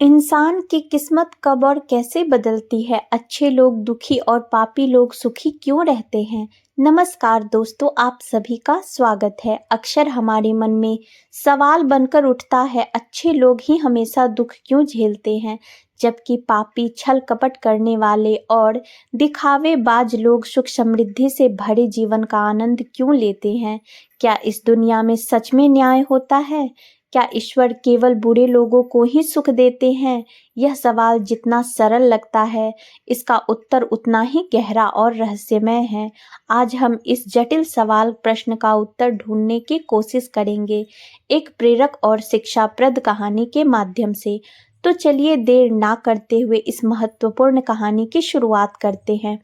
इंसान की किस्मत कब और कैसे बदलती है? अच्छे लोग दुखी और पापी लोग सुखी क्यों रहते हैं? नमस्कार दोस्तों, आप सभी का स्वागत है। अक्सर हमारे मन में सवाल बनकर उठता है, अच्छे लोग ही हमेशा दुख क्यों झेलते हैं, जबकि पापी, छल कपट करने वाले और दिखावेबाज लोग सुख समृद्धि से भरे जीवन का आनंद क्यों लेते हैं? क्या इस दुनिया में सच में न्याय होता है? क्या ईश्वर केवल बुरे लोगों को ही सुख देते हैं? यह सवाल जितना सरल लगता है, इसका उत्तर उतना ही गहरा और रहस्यमय है। आज हम इस जटिल सवाल प्रश्न का उत्तर ढूंढने की कोशिश करेंगे, एक प्रेरक और शिक्षाप्रद कहानी के माध्यम से। तो चलिए देर ना करते हुए इस महत्वपूर्ण कहानी की शुरुआत करते हैं।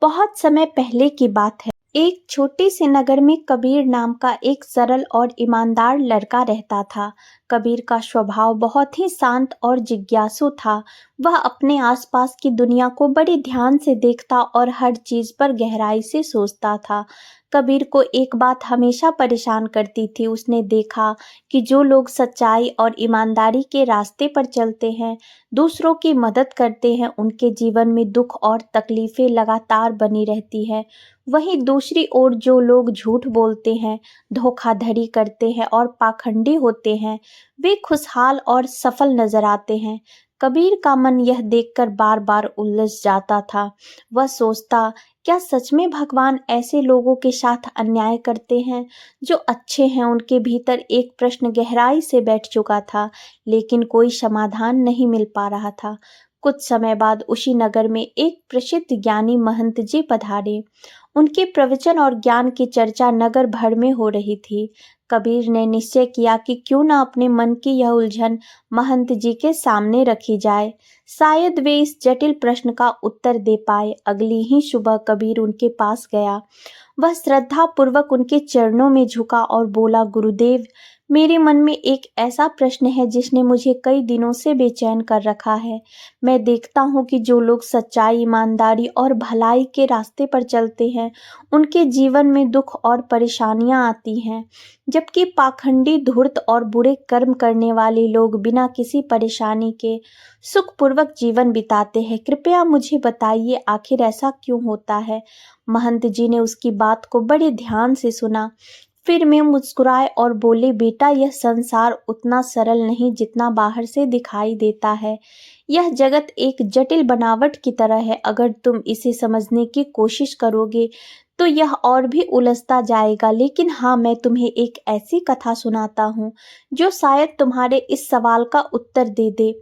बहुत समय पहले की बात है। एक छोटे से नगर में कबीर नाम का एक सरल और ईमानदार लड़का रहता था। कबीर का स्वभाव बहुत ही शांत और जिज्ञासु था। वह अपने आसपास की दुनिया को बड़े ध्यान से देखता और हर चीज पर गहराई से सोचता था। कबीर को एक बात हमेशा परेशान करती थी। उसने देखा कि जो लोग सच्चाई और ईमानदारी के रास्ते पर चलते हैं, दूसरों की मदद करते हैं, उनके जीवन में दुख और तकलीफें लगातार बनी रहती है। वहीं दूसरी ओर जो लोग झूठ बोलते हैं, धोखाधड़ी करते हैं और पाखंडी होते हैं, वे खुशहाल और सफल नजर आते हैं। कबीर का मन यह देखकर बार बार उलझ जाता था। वह सोचता, क्या सच में भगवान ऐसे लोगों के साथ अन्याय करते हैं जो अच्छे हैं? उनके भीतर एक प्रश्न गहराई से बैठ चुका था, लेकिन कोई समाधान नहीं मिल पा रहा था। कुछ समय बाद उसी नगर में एक प्रसिद्ध ज्ञानी महंत जी पधारे। उनके प्रवचन और ज्ञान की चर्चा नगर भर में हो रही थी। कबीर ने निश्चय किया कि क्यों न अपने मन की यह उलझन महंत जी के सामने रखी जाए। शायद वे इस जटिल प्रश्न का उत्तर दे पाए। अगली ही सुबह कबीर उनके पास गया। वह श्रद्धा पूर्वक उनके चरणों में झुका और बोला, गुरुदेव, मेरे मन में एक ऐसा प्रश्न है जिसने मुझे कई दिनों से बेचैन कर रखा है। मैं देखता हूँ कि जो लोग सच्चाई, ईमानदारी और भलाई के रास्ते पर चलते हैं, उनके जीवन में दुख और परेशानियां आती हैं, जबकि पाखंडी, धूर्त और बुरे कर्म करने वाले लोग बिना किसी परेशानी के सुखपूर्वक जीवन बिताते हैं। कृपया मुझे बताइए, आखिर ऐसा क्यों होता है? महंत जी ने उसकी बात को बड़े ध्यान से सुना। फिर में मुस्कुराए और बोले, बेटा, यह संसार उतना सरल नहीं जितना बाहर से दिखाई देता है। यह जगत एक जटिल बनावट की तरह है। अगर तुम इसे समझने की कोशिश करोगे तो यह और भी उलझता जाएगा। लेकिन हाँ, मैं तुम्हें एक ऐसी कथा सुनाता हूँ जो शायद तुम्हारे इस सवाल का उत्तर दे दे।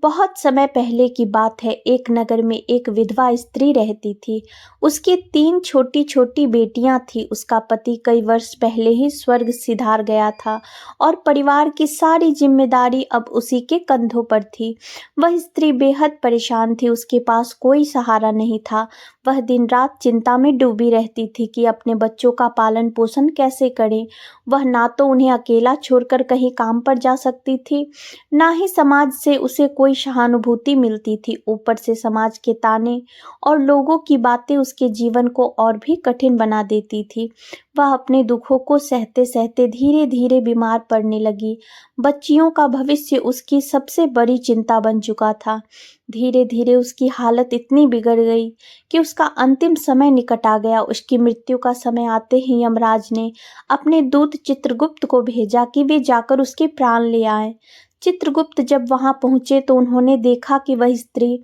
बहुत समय पहले की बात है। एक नगर में एक विधवा स्त्री रहती थी। उसकी 3 छोटी छोटी बेटियां थी। उसका पति कई वर्ष पहले ही स्वर्ग सिधार गया था और परिवार की सारी जिम्मेदारी अब उसी के कंधों पर थी। वह स्त्री बेहद परेशान थी। उसके पास कोई सहारा नहीं था। वह दिन रात चिंता में डूबी रहती थी कि अपने बच्चों का पालन पोषण कैसे करे। वह ना तो उन्हें अकेला छोड़कर कहीं काम पर जा सकती थी, ना ही समाज से उसे कोई सहानुभूति मिलती थी। ऊपर से समाज के ताने और लोगों की बातें उसके जीवन को और भी कठिन बना देती थी। वह अपने दुखों को सहते सहते धीरे धीरे बीमार पड़ने लगी। बच्चियों का भविष्य उसकी सबसे बड़ी चिंता बन चुका था। धीरे धीरे उसकी हालत इतनी बिगड़ गई कि उसका अंतिम समय निकट आ गया। उसकी मृत्यु का समय आते ही यमराज ने अपने दूत चित्रगुप्त को भेजा कि वे जाकर उसके प्राण ले आए। चित्रगुप्त जब वहां पहुंचे तो उन्होंने देखा कि वह स्त्री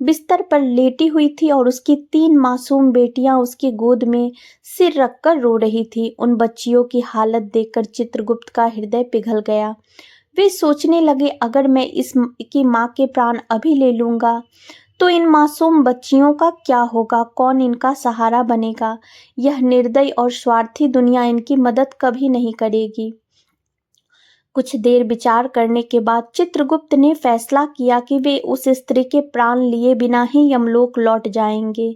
बिस्तर पर लेटी हुई थी और उसकी 3 मासूम बेटियां उसकी गोद में सिर रखकर रो रही थी। उन बच्चियों की हालत देखकर चित्रगुप्त का हृदय पिघल गया। वे सोचने लगे, अगर मैं इस की माँ के प्राण अभी ले लूंगा तो इन मासूम बच्चियों का क्या होगा? कौन इनका सहारा बनेगा? यह निर्दयी और स्वार्थी दुनिया इनकी मदद कभी नहीं करेगी। कुछ देर विचार करने के बाद चित्रगुप्त ने फैसला किया कि वे उस स्त्री के प्राण लिए बिना ही यमलोक लौट जाएंगे।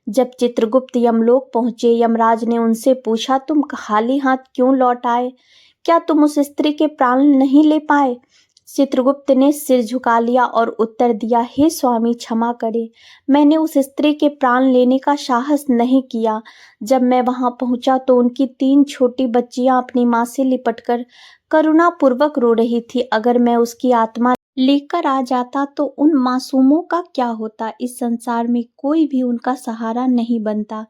जब चित्रगुप्त यमलोक पहुंचे, यमराज ने उनसे पूछा, तुम खाली हाथ क्यों लौट आए? क्या तुम उस स्त्री के प्राण नहीं ले पाए? चित्रगुप्त ने सिर झुका लिया और उत्तर दिया, हे स्वामी, क्षमा करें, मैंने उस स्त्री के प्राण लेने का साहस नहीं किया। जब मैं वहां पहुंचा तो उनकी 3 छोटी बच्चियां अपनी मां से लिपटकर करुणापूर्वक रो रही थी। अगर मैं उसकी आत्मा लेकर आ जाता तो उन मासूमों का क्या होता। इस संसार में कोई भी उनका सहारा नहीं बनता।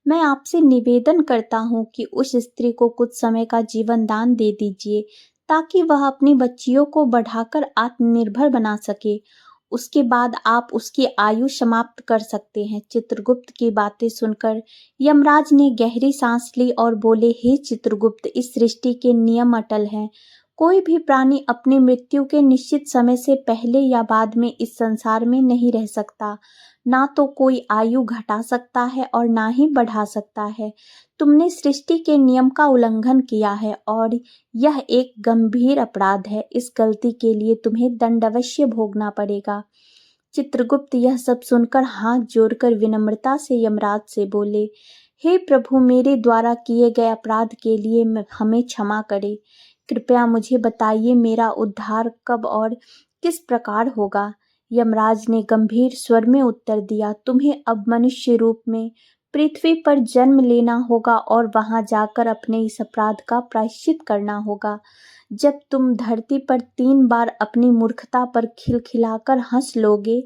मैं आपसे निवेदन करता हूँ कि उस स्त्री को कुछ समय का जीवन दान दे दीजिए, ताकि वह अपनी बच्चियों को बढ़ाकर आत्मनिर्भर बना सके। उसके बाद आप उसकी आयु समाप्त कर सकते हैं। चित्रगुप्त की बातें सुनकर यमराज ने गहरी सांस ली और बोले, हे चित्रगुप्त, इस सृष्टि के नियम अटल हैं। कोई भी प्राणी अपनी मृत्यु के निश्चित समय से पहले या बाद में इस संसार में नहीं रह सकता। ना तो कोई आयु घटा सकता है और ना ही बढ़ा सकता है। तुमने सृष्टि के नियम का उल्लंघन किया है और यह एक गंभीर अपराध है। इस गलती के लिए तुम्हें दंड अवश्य भोगना पड़ेगा। चित्रगुप्त यह सब सुनकर हाथ जोड़कर विनम्रता से यमराज से बोले, हे प्रभु, मेरे द्वारा किए गए अपराध के लिए हमें क्षमा करें। कृपया मुझे बताइए, मेरा उद्धार कब और किस प्रकार होगा। यमराज ने गंभीर स्वर में उत्तर दिया, तुम्हें अब मनुष्य रूप में पृथ्वी पर जन्म लेना होगा और वहां जाकर अपने इस अपराध का प्रायश्चित करना होगा। जब तुम धरती पर 3 बार अपनी मूर्खता पर खिलखिलाकर हंस लोगे,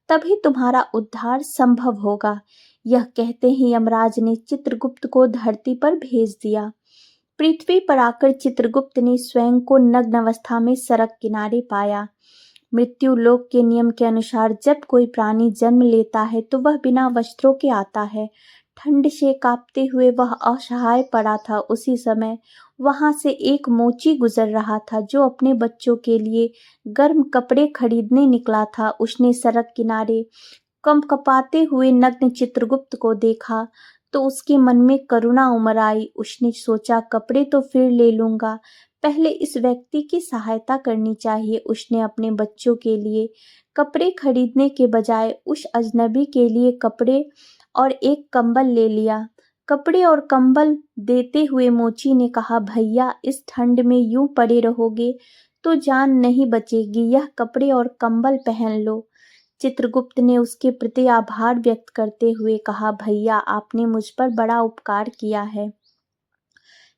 तभी तुम्हारा उद्धार संभव होगा। यह कहते ही यमराज ने चित्रगुप्त को धरती पर भेज दिया। पृथ्वी पर आकर चित्रगुप्त ने स्वयं को नग्न अवस्था में सड़क किनारे पाया। मृत्यु लोक के नियम के अनुसार जब कोई प्राणी जन्म लेता है तो वह बिना वस्त्रों के आता है। ठंड से कांपते हुए वह असहाय पड़ा था। उसी समय वहां से एक मोची गुजर रहा था, जो अपने बच्चों के लिए गर्म कपड़े खरीदने निकला था। उसने सड़क किनारे कंपकपाते हुए नग्न चित्रगुप्त को देखा तो उसके मन में करुणा उमड़ आई। उसने सोचा, कपड़े तो फिर ले लूंगा, पहले इस व्यक्ति की सहायता करनी चाहिए। उसने अपने बच्चों के लिए कपड़े खरीदने के बजाय उस अजनबी के लिए कपड़े और एक कंबल ले लिया। कपड़े और कंबल देते हुए मोची ने कहा, भैया, इस ठंड में यूं पड़े रहोगे तो जान नहीं बचेगी। यह कपड़े और कंबल पहन लो। चित्रगुप्त ने उसके प्रति आभार व्यक्त करते हुए कहा, भैया, आपने मुझ पर बड़ा उपकार किया है,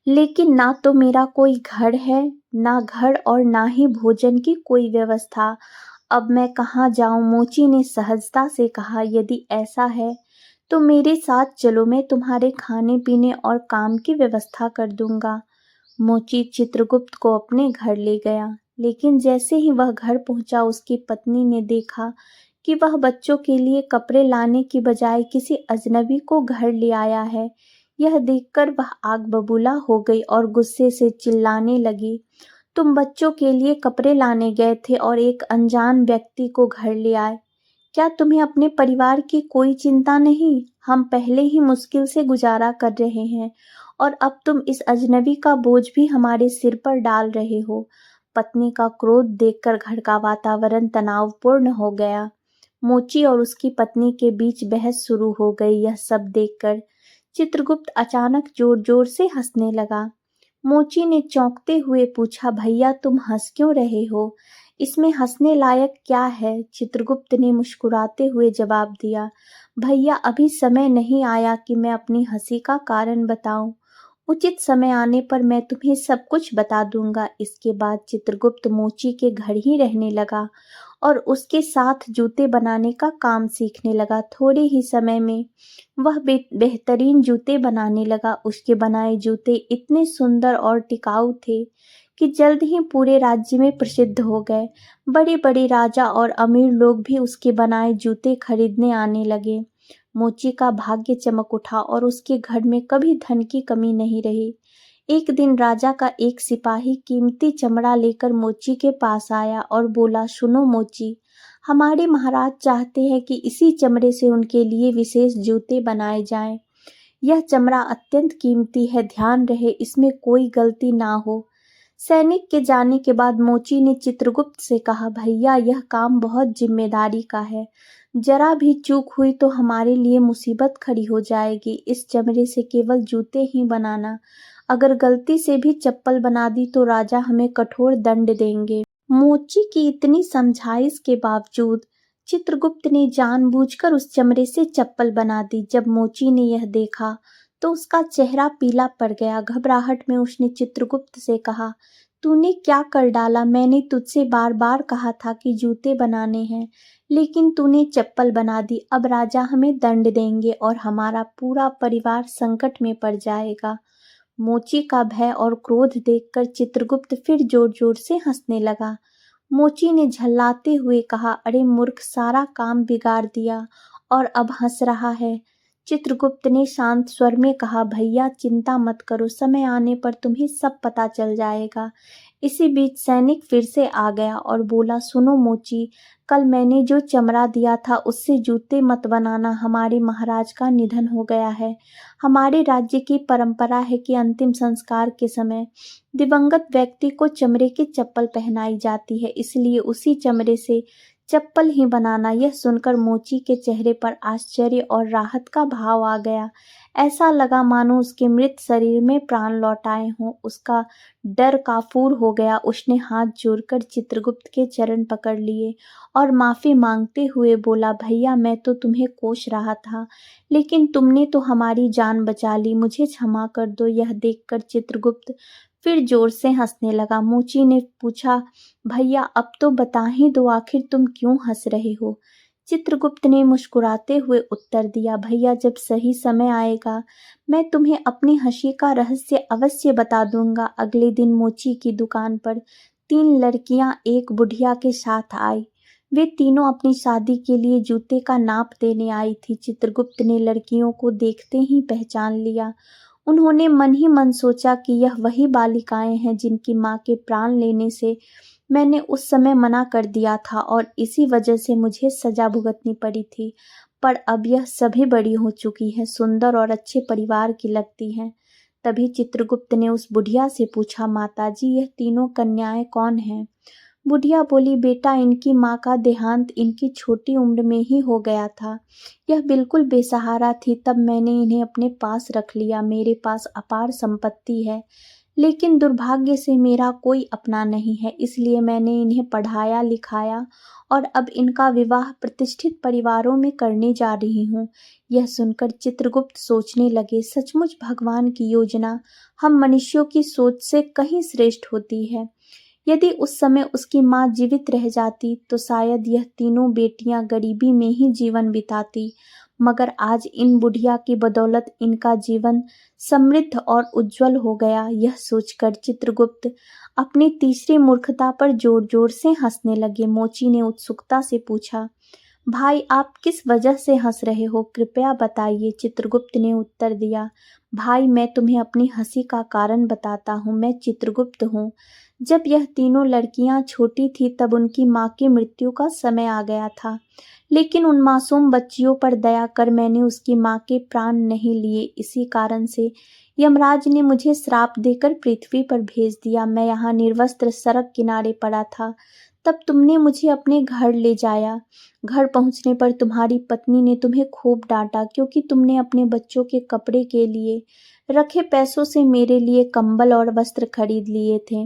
लेकिन ना तो मेरा कोई घर है, ना घर और ना ही भोजन की कोई व्यवस्था। अब मैं कहाँ जाऊं। मोची ने सहजता से कहा, यदि ऐसा है तो मेरे साथ चलो, मैं तुम्हारे खाने पीने और काम की व्यवस्था कर दूंगा। मोची चित्रगुप्त को अपने घर ले गया, लेकिन जैसे ही वह घर पहुंचा, उसकी पत्नी ने देखा कि वह बच्चों के लिए कपड़े लाने की बजाय किसी अजनबी को घर ले आया है। यह देखकर वह आग बबूला हो गई और गुस्से से चिल्लाने लगी, तुम बच्चों के लिए कपड़े लाने गए थे और एक अनजान व्यक्ति को घर ले आए। क्या तुम्हें अपने परिवार की कोई चिंता नहीं? हम पहले ही मुश्किल से गुजारा कर रहे हैं और अब तुम इस अजनबी का बोझ भी हमारे सिर पर डाल रहे हो। पत्नी का क्रोध देखकर घर का वातावरण तनावपूर्ण हो गया। मोची और उसकी पत्नी के बीच बहस शुरू हो गई। यह सब देखकर चित्रगुप्त अचानक जोर जोर से हंसने लगा। मोची ने चौंकते हुए पूछा, भैया, तुम हंस क्यों रहे हो? इसमें हंसने लायक क्या है? चित्रगुप्त ने मुस्कुराते हुए जवाब दिया, भैया, अभी समय नहीं आया कि मैं अपनी हंसी का कारण बताऊं। उचित समय आने पर मैं तुम्हें सब कुछ बता दूंगा। इसके बाद चित्रगुप्त मोची के घर ही रहने लगा और उसके साथ जूते बनाने का काम सीखने लगा। थोड़े ही समय में वह बेहतरीन जूते बनाने लगा। उसके बनाए जूते इतने सुंदर और टिकाऊ थे कि जल्द ही पूरे राज्य में प्रसिद्ध हो गए। बड़े बड़े राजा और अमीर लोग भी उसके बनाए जूते खरीदने आने लगे। मोची का भाग्य चमक उठा और उसके घर में कभी धन की कमी नहीं रही। एक दिन राजा का एक सिपाही कीमती चमड़ा लेकर मोची के पास आया और बोला, सुनो मोची, हमारे महाराज चाहते हैं कि इसी चमड़े से उनके लिए विशेष जूते बनाए जाएं। यह चमड़ा अत्यंत कीमती है, ध्यान रहे इसमें कोई गलती ना हो। सैनिक के जाने के बाद मोची ने चित्रगुप्त से कहा, भैया, यह काम बहुत जिम्मेदारी का है। जरा भी चूक हुई तो हमारे लिए मुसीबत खड़ी हो जाएगी। इस चमड़े से केवल जूते ही बनाना। अगर गलती से भी चप्पल बना दी तो राजा हमें कठोर दंड देंगे। मोची की इतनी समझाइश के बावजूद चित्रगुप्त ने जानबूझकर उस चमड़े से चप्पल बना दी। जब मोची ने यह देखा तो उसका चेहरा पीला पड़ गया। घबराहट में उसने चित्रगुप्त से कहा, तूने क्या कर डाला? मैंने तुझसे बार बार कहा था कि जूते बनाने हैं, लेकिन तूने चप्पल बना दी। अब राजा हमें दंड देंगे और हमारा पूरा परिवार संकट में पड़ जाएगा। मोची का भय और क्रोध देखकर चित्रगुप्त फिर जोर जोर से हंसने लगा। मोची ने झल्लाते हुए कहा, अरे मूर्ख, सारा काम बिगाड़ दिया और अब हंस रहा है। चित्रगुप्त ने शांत स्वर में कहा, भैया चिंता मत करो, समय आने पर तुम्हें सब पता चल जाएगा। इसी बीच सैनिक फिर से आ गया और बोला, सुनो मोची, कल मैंने जो चमड़ा दिया था उससे जूते मत बनाना, हमारे महाराज का निधन हो गया है। हमारे राज्य की परंपरा है कि अंतिम संस्कार के समय दिवंगत व्यक्ति को चमड़े की चप्पल पहनाई जाती है, इसलिए उसी चमड़े से चप्पल ही बनाना। यह सुनकर मोची के चेहरे पर आश्चर्य और राहत का भाव आ गया। ऐसा लगा मानो उसके मृत शरीर में प्राण लौट आए हों। उसका डर काफूर हो गया। उसने हाथ जोड़कर चित्रगुप्त के चरण पकड़ लिए और माफी मांगते हुए बोला, भैया मैं तो तुम्हें कोस रहा था, लेकिन तुमने तो हमारी जान बचा ली, मुझे क्षमा कर दो। यह देखकर चित्रगुप्त फिर जोर से हंसने लगा। मोची ने पूछा, भैया अब तो बता ही दो, आखिर तुम क्यों हंस रहे हो? चित्रगुप्त ने मुस्कुराते हुए उत्तर दिया, भैया जब सही समय आएगा मैं तुम्हें अपनी हंसी का रहस्य अवश्य बता दूंगा। अगले दिन मोची की दुकान पर 3 लड़कियां एक बुढ़िया के साथ आई। वे तीनों अपनी शादी के लिए जूते का नाप देने आई थी। चित्रगुप्त ने लड़कियों को देखते ही पहचान लिया। उन्होंने मन ही मन सोचा कि यह वही बालिकाएं हैं जिनकी माँ के प्राण लेने से मैंने उस समय मना कर दिया था और इसी वजह से मुझे सजा भुगतनी पड़ी थी। पर अब यह सभी बड़ी हो चुकी हैं, सुंदर और अच्छे परिवार की लगती हैं। तभी चित्रगुप्त ने उस बुढ़िया से पूछा, माताजी यह तीनों कन्याएं कौन हैं? बुढ़िया बोली, बेटा इनकी माँ का देहांत इनकी छोटी उम्र में ही हो गया था। यह बिल्कुल बेसहारा थी, तब मैंने इन्हें अपने पास रख लिया। मेरे पास अपार संपत्ति है, लेकिन दुर्भाग्य से मेरा कोई अपना नहीं है, इसलिए मैंने इन्हें पढ़ाया लिखाया और अब इनका विवाह प्रतिष्ठित परिवारों में करने जा रही हूँ। यह सुनकर चित्रगुप्त सोचने लगे, सचमुच भगवान की योजना हम मनुष्यों की सोच से कहीं श्रेष्ठ होती है। यदि उस समय उसकी माँ जीवित रह जाती तो शायद यह तीनों बेटियां गरीबी में ही जीवन बिताती, मगर आज इन बुढ़िया की बदौलत इनका जीवन समृद्ध और उज्जवल हो गया। यह सोचकर चित्रगुप्त अपनी तीसरी मूर्खता पर जोर जोर से हंसने लगे। मोची ने उत्सुकता से पूछा, भाई आप किस वजह से हंस रहे हो, कृपया बताइए। चित्रगुप्त ने उत्तर दिया, भाई मैं तुम्हें अपनी हंसी का कारण बताता हूँ। मैं चित्रगुप्त हूँ। जब यह तीनों लड़कियां छोटी थी तब उनकी माँ की मृत्यु का समय आ गया था, लेकिन उन मासूम बच्चियों पर दया कर मैंने उसकी माँ के प्राण नहीं लिए। इसी कारण से यमराज ने मुझे श्राप देकर पृथ्वी पर भेज दिया। मैं यहाँ निर्वस्त्र सड़क किनारे पड़ा था, तब तुमने मुझे अपने घर ले जाया। घर पहुंचने पर तुम्हारी पत्नी ने तुम्हें खूब डांटा, क्योंकि तुमने अपने बच्चों के कपड़े के लिए रखे पैसों से मेरे लिए कंबल और वस्त्र खरीद लिए थे।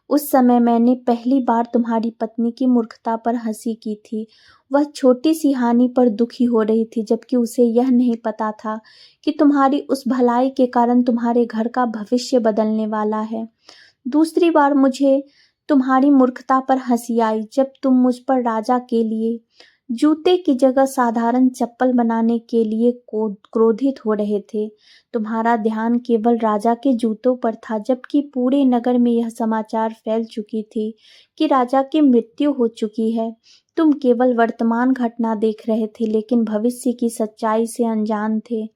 उस समय मैंने पहली बार तुम्हारी पत्नी की मूर्खता पर हंसी की थी। वह छोटी सी हानि पर दुखी हो रही थी, जबकि उसे यह नहीं पता था कि तुम्हारी उस भलाई के कारण तुम्हारे घर का भविष्य बदलने वाला है। दूसरी बार मुझे तुम्हारी मूर्खता पर हंसी आई जब तुम मुझ पर राजा के लिए जूते की जगह साधारण चप्पल बनाने के लिए क्रोधित हो रहे थे। तुम्हारा ध्यान केवल राजा के जूतों पर था, जबकि पूरे नगर में यह समाचार फैल चुकी थी कि राजा की मृत्यु हो चुकी है। तुम केवल वर्तमान घटना देख रहे थे, लेकिन भविष्य की सच्चाई से अनजान थे।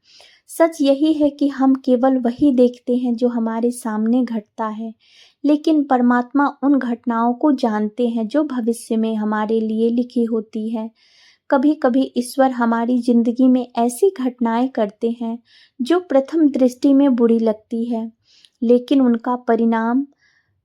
सच यही है कि हम केवल वही देखते हैं जो हमारे सामने घटता है, लेकिन परमात्मा उन घटनाओं को जानते हैं जो भविष्य में हमारे लिए लिखी होती है। कभी कभी ईश्वर हमारी जिंदगी में ऐसी घटनाएं करते हैं जो प्रथम दृष्टि में बुरी लगती है, लेकिन उनका परिणाम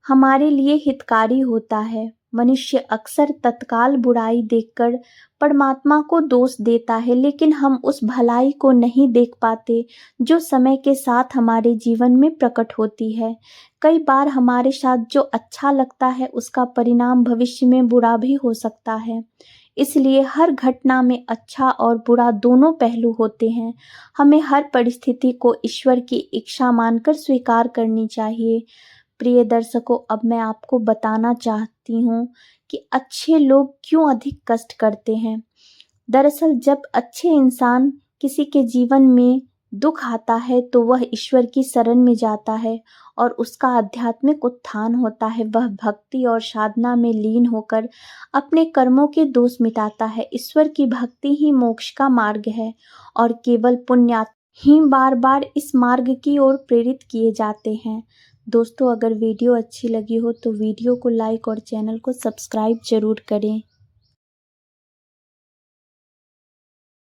हमारे लिए हितकारी होता है। मनुष्य अक्सर तत्काल बुराई देखकर परमात्मा को दोष देता है, लेकिन हम उस भलाई को नहीं देख पाते जो समय के साथ हमारे जीवन में प्रकट होती है। कई बार हमारे साथ जो अच्छा लगता है उसका परिणाम भविष्य में बुरा भी हो सकता है। इसलिए हर घटना में अच्छा और बुरा दोनों पहलू होते हैं। हमें हर परिस्थिति को ईश्वर की इच्छा मानकर स्वीकार करनी चाहिए। प्रिय दर्शकों, अब मैं आपको बताना चाहती हूँ कि अच्छे लोग क्यों अधिक कष्ट करते हैं। दरअसल जब अच्छे इंसान किसी के जीवन में दुख आता है तो वह ईश्वर की शरण में जाता है और उसका आध्यात्मिक उत्थान होता है। वह भक्ति और साधना में लीन होकर अपने कर्मों के दोष मिटाता है। ईश्वर की भक्ति ही मोक्ष का मार्ग है और केवल पुण्यात्मा ही बार बार इस मार्ग की ओर प्रेरित किए जाते हैं। दोस्तों, अगर वीडियो अच्छी लगी हो तो वीडियो को लाइक और चैनल को सब्सक्राइब जरूर करें।